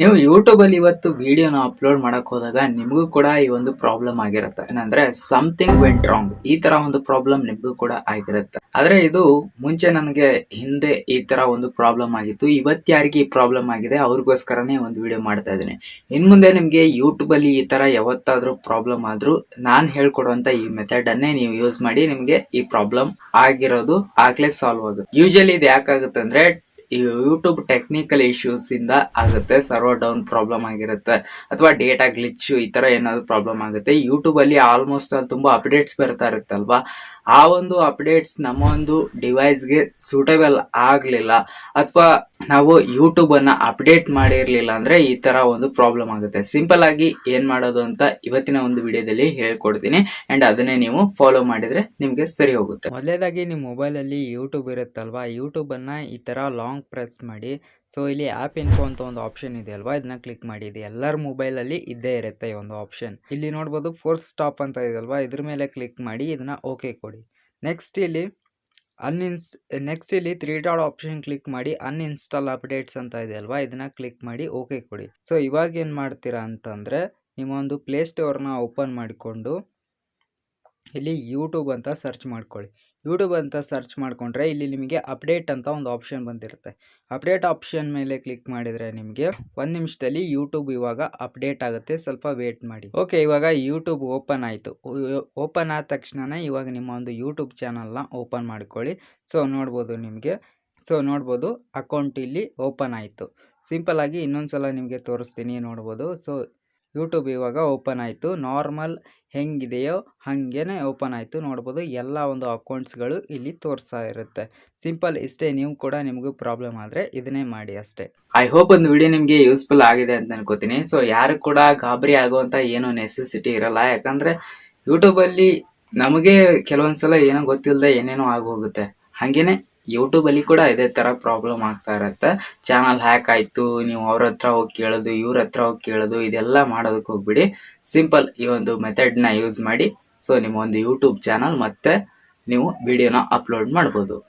ನೀವು ಯೂಟ್ಯೂಬ್ ಅಲ್ಲಿ ಇವತ್ತು ವಿಡಿಯೋನ ಅಪ್ಲೋಡ್ ಮಾಡಕ್ ಹೋದಾಗ ನಿಮಗೂ ಕೂಡ ಈ ಒಂದು ಪ್ರಾಬ್ಲಮ್ ಆಗಿರುತ್ತೆ. ಏನಂದ್ರೆ ಸಮಥಿಂಗ್ ವೆಂಟ್ ರಾಂಗ್, ಈ ತರ ಒಂದು ಪ್ರಾಬ್ಲಮ್ ನಿಮಗೂ ಕೂಡ ಆಗಿರುತ್ತೆ. ಆದ್ರೆ ಇದು ಮುಂಚೆ ನನಗೆ ಹಿಂದೆ ಈ ತರ ಒಂದು ಪ್ರಾಬ್ಲಮ್ ಆಗಿತ್ತು. ಇವತ್ತು ಯಾರಿಗೆ ಈ ಪ್ರಾಬ್ಲಮ್ ಆಗಿದೆ ಅವ್ರಿಗೋಸ್ಕರನೇ ಒಂದು ವಿಡಿಯೋ ಮಾಡ್ತಾ ಇದ್ದೀನಿ. ಇನ್ ಮುಂದೆ ನಿಮ್ಗೆ ಯೂಟ್ಯೂಬ್ ಅಲ್ಲಿ ಈ ತರ ಯಾವತ್ತಾದ್ರೂ ಪ್ರಾಬ್ಲಮ್ ಆದ್ರೂ ನಾನ್ ಹೇಳ್ಕೊಡುವಂತ ಈ ಮೆಥಡ್ ಅನ್ನೇ ನೀವು ಯೂಸ್ ಮಾಡಿ, ನಿಮ್ಗೆ ಈ ಪ್ರಾಬ್ಲಮ್ ಆಗಿರೋದು ಆಗ್ಲೇ ಸಾಲ್ವ್ ಆಗುತ್ತೆ. ಯೂಶಲಿ ಇದು ಯಾಕಾಗುತ್ತೆ ಅಂದ್ರೆ ಈ ಯೂಟ್ಯೂಬ್ ಟೆಕ್ನಿಕಲ್ ಇಶ್ಯೂಸ್ ಇಂದ ಆಗುತ್ತೆ. ಸರ್ವರ್ ಡೌನ್ ಪ್ರಾಬ್ಲಮ್ ಆಗಿರುತ್ತೆ ಅಥವಾ ಡೇಟಾ ಗ್ಲಿಚ್ ಈ ತರ ಏನಾದ್ರು ಪ್ರಾಬ್ಲಮ್ ಆಗುತ್ತೆ. ಯೂಟ್ಯೂಬ್ ಅಲ್ಲಿ ಆಲ್ಮೋಸ್ಟ್ ತುಂಬಾ ಅಪ್ಡೇಟ್ಸ್ ಬರ್ತಾ ಇರುತ್ತಲ್ವಾ, ಆ ಒಂದು ಅಪ್ಡೇಟ್ಸ್ ನಮ್ಮ ಒಂದು ಡಿವೈಸ್ಗೆ ಸೂಟೇಬಲ್ ಆಗ್ಲಿಲ್ಲ ಅಥವಾ ನಾವು ಯೂಟ್ಯೂಬ್ ಅನ್ನ ಅಪ್ಡೇಟ್ ಮಾಡಿರ್ಲಿಲ್ಲ ಅಂದ್ರೆ ಈ ತರ ಒಂದು ಪ್ರಾಬ್ಲಮ್ ಆಗುತ್ತೆ. ಸಿಂಪಲ್ ಆಗಿ ಏನ್ ಮಾಡೋದು ಅಂತ ಇವತ್ತಿನ ಒಂದು ವಿಡಿಯೋದಲ್ಲಿ ಹೇಳ್ಕೊಡ್ತೀನಿ ಅಂಡ್ ಅದನ್ನೇ ನೀವು ಫಾಲೋ ಮಾಡಿದ್ರೆ ನಿಮ್ಗೆ ಸರಿ ಹೋಗುತ್ತೆ. ಮೊದಲೇದಾಗಿ ನಿಮ್ಮ ಮೊಬೈಲ್ ಅಲ್ಲಿ ಯೂಟ್ಯೂಬ್ ಇರುತ್ತಲ್ವಾ, ಯೂಟ್ಯೂಬ್ ಅನ್ನ ಈ ತರ ಲಾಂಗ್ ಪ್ರೆಸ್ ಮಾಡಿ. ಸೊ ಇಲ್ಲಿ ಆ್ಯಪ್ ಇನ್ಫೋ ಅಂತ ಒಂದು ಆಪ್ಷನ್ ಇದೆ ಅಲ್ವಾ, ಇದನ್ನ ಕ್ಲಿಕ್ ಮಾಡಿ. ಇದು ಎಲ್ಲರ ಮೊಬೈಲಲ್ಲಿ ಇದ್ದೇ ಇರುತ್ತೆ ಈ ಒಂದು ಆಪ್ಷನ್. ಇಲ್ಲಿ ನೋಡ್ಬೋದು ಫೋರ್ಸ್ ಸ್ಟಾಪ್ ಅಂತ ಇದೆ ಅಲ್ವಾ, ಇದ್ರ ಮೇಲೆ ಕ್ಲಿಕ್ ಮಾಡಿ ಇದನ್ನ ಓಕೆ ಕೊಡಿ. ನೆಕ್ಸ್ಟ್ ಇಲ್ಲಿ ನೆಕ್ಸ್ಟ್ ಇಲ್ಲಿ 3 ಡಾಟ್ ಆಪ್ಷನ್ ಕ್ಲಿಕ್ ಮಾಡಿ ಅನ್ಇನ್ಸ್ಟಾಲ್ ಅಪ್ಡೇಟ್ಸ್ ಅಂತ ಇದೆ ಅಲ್ವಾ, ಇದನ್ನ ಕ್ಲಿಕ್ ಮಾಡಿ ಓಕೆ ಕೊಡಿ. ಸೊ ಇವಾಗ ಏನು ಮಾಡ್ತೀರಾ ಅಂತಂದರೆ ನಿಮ್ಮ ಒಂದು ಪ್ಲೇಸ್ಟೋರ್ನ ಓಪನ್ ಮಾಡಿಕೊಂಡು ಇಲ್ಲಿ ಯೂಟ್ಯೂಬ್ ಅಂತ ಸರ್ಚ್ ಮಾಡ್ಕೊಳ್ಳಿ. ಯೂಟ್ಯೂಬ್ ಅಂತ ಸರ್ಚ್ ಮಾಡಿಕೊಂಡ್ರೆ ಇಲ್ಲಿ ನಿಮಗೆ ಅಪ್ಡೇಟ್ ಅಂತ ಒಂದು ಆಪ್ಷನ್ ಬಂದಿರುತ್ತೆ. ಅಪ್ಡೇಟ್ ಆಪ್ಷನ್ ಮೇಲೆ ಕ್ಲಿಕ್ ಮಾಡಿದರೆ ನಿಮಗೆ 1 ನಿಮಿಷದಲ್ಲಿ ಯೂಟ್ಯೂಬ್ ಇವಾಗ ಅಪ್ಡೇಟ್ ಆಗುತ್ತೆ, ಸ್ವಲ್ಪ ವೇಟ್ ಮಾಡಿ. ಓಕೆ, ಇವಾಗ ಯೂಟ್ಯೂಬ್ ಓಪನ್ ಆಯಿತು. ಓಪನ್ ಆದ ತಕ್ಷಣ ಇವಾಗ ನಿಮ್ಮ ಒಂದು ಯೂಟ್ಯೂಬ್ ಚಾನಲ್ನ ಓಪನ್ ಮಾಡ್ಕೊಳ್ಳಿ. ಸೊ ನೋಡ್ಬೋದು ಅಕೌಂಟ್ ಇಲ್ಲಿ ಓಪನ್ ಆಯಿತು. ಸಿಂಪಲ್ ಆಗಿ ಇನ್ನೊಂದ್ಸಲ ನಿಮಗೆ ತೋರಿಸ್ತೀನಿ, ನೋಡ್ಬೋದು. ಸೊ ಯೂಟ್ಯೂಬ್ ಇವಾಗ ಓಪನ್ ಆಯಿತು. ನಾರ್ಮಲ್ ಹೆಂಗಿದೆಯೋ ಹಾಗೇನೆ ಓಪನ್ ಆಯಿತು. ನೋಡ್ಬೋದು ಎಲ್ಲ ಒಂದು ಅಕೌಂಟ್ಸ್ಗಳು ಇಲ್ಲಿ ತೋರಿಸ್ತಾ ಇರುತ್ತೆ. ಸಿಂಪಲ್ ಇಷ್ಟೇ. ನೀವು ಕೂಡ ನಿಮಗೂ ಪ್ರಾಬ್ಲಮ್ ಆದರೆ ಇದನ್ನೇ ಮಾಡಿ ಅಷ್ಟೇ. ಐ ಹೋಪ್ ಒಂದು ವಿಡಿಯೋ ನಿಮಗೆ ಯೂಸ್ಫುಲ್ ಆಗಿದೆ ಅಂತ ಅನ್ಕೋತೀನಿ. ಸೊ ಯಾರು ಕೂಡ ಗಾಬರಿ ಆಗುವಂತ ಏನು ನೆಸೆಸಿಟಿ ಇರಲ್ಲ, ಯಾಕಂದ್ರೆ ಯೂಟ್ಯೂಬಲ್ಲಿ ನಮಗೆ ಕೆಲವೊಂದ್ಸಲ ಏನೋ ಗೊತ್ತಿಲ್ಲದೆ ಏನೇನೋ ಆಗೋಗುತ್ತೆ. ಹಾಗೇನೆ ಯೂಟ್ಯೂಬ್ ಅಲ್ಲಿ ಕೂಡ ಇದೇ ತರ ಪ್ರಾಬ್ಲಮ್ ಆಗ್ತಾ ಇರುತ್ತೆ. ಚಾನಲ್ ಹ್ಯಾಕ್ ಆಯ್ತು, ನೀವು ಅವ್ರ ಹತ್ರ ಹೋಗಿ ಕೇಳೋದು, ಇವ್ರ ಹತ್ರ ಹೋಗಿ ಕೇಳೋದು, ಇದೆಲ್ಲ ಮಾಡೋದಕ್ಕೆ ಹೋಗ್ಬಿಡಿ. ಸಿಂಪಲ್ ಈ ಒಂದು ಮೆಥಡ್ ನ ಯೂಸ್ ಮಾಡಿ. ಸೊ ನಿಮ್ಮ ಒಂದು ಯೂಟ್ಯೂಬ್ ಚಾನಲ್ ಮತ್ತೆ ನೀವು ವಿಡಿಯೋನ ಅಪ್ಲೋಡ್ ಮಾಡ್ಬೋದು.